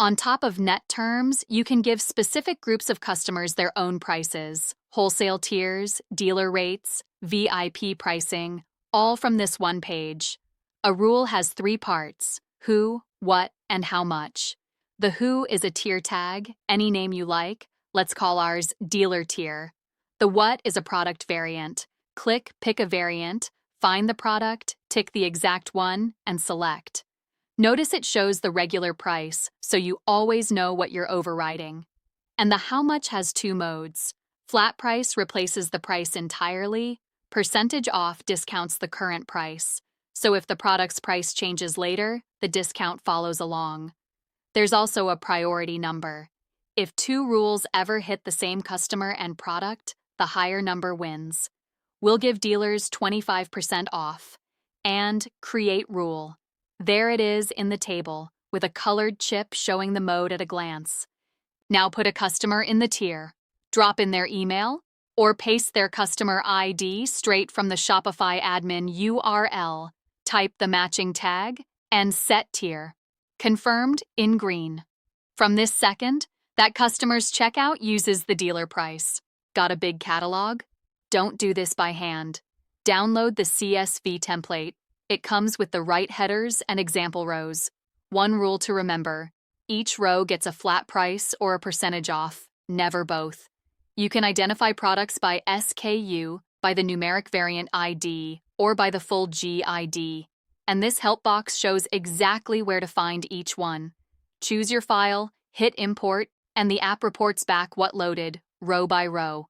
On top of net terms, you can give specific groups of customers their own prices, wholesale tiers, dealer rates, VIP pricing, all from this one page. A rule has three parts: who, what, and how much. The who is a tier tag, any name you like. Let's call ours dealer tier. The what is a product variant. Click, pick a variant, find the product, tick the exact one, and select. Notice it shows the regular price, so you always know what you're overriding. And the how much has two modes. Flat price replaces the price entirely. Percentage off discounts the current price. So if the product's price changes later, the discount follows along. There's also a priority number. If two rules ever hit the same customer and product, the higher number wins. We'll give dealers 25% off. And create rule. There it is in the table, with a colored chip showing the mode at a glance. Now put a customer in the tier, drop in their email, or paste their customer ID straight from the Shopify admin URL, type the matching tag, and set tier. Confirmed in green. From this second, that customer's checkout uses the dealer price. Got a big catalog? Don't do this by hand. Download the CSV template. It comes with the right headers and example rows. One rule to remember: each row gets a flat price or a percentage off, never both. You can identify products by SKU, by the numeric variant ID, or by the full GID. And this help box shows exactly where to find each one. Choose your file, hit import, and the app reports back what loaded, row by row.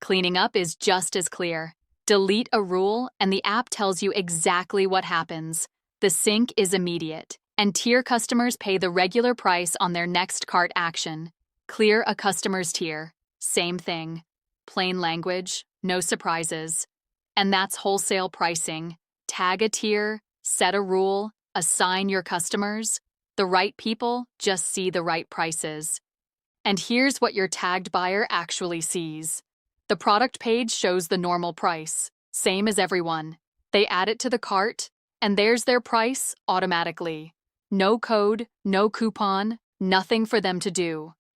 Cleaning up is just as clear. Delete a rule, and the app tells you exactly what happens. The sync is immediate, and tier customers pay the regular price on their next cart action. Clear a customer's tier. Same thing. Plain language, no surprises. And that's wholesale pricing. Tag a tier, set a rule, assign your customers. The right people just see the right prices. And here's what your tagged buyer actually sees. The product page shows the normal price, same as everyone. They add it to the cart, and there's their price automatically. No code, no coupon, nothing for them to do.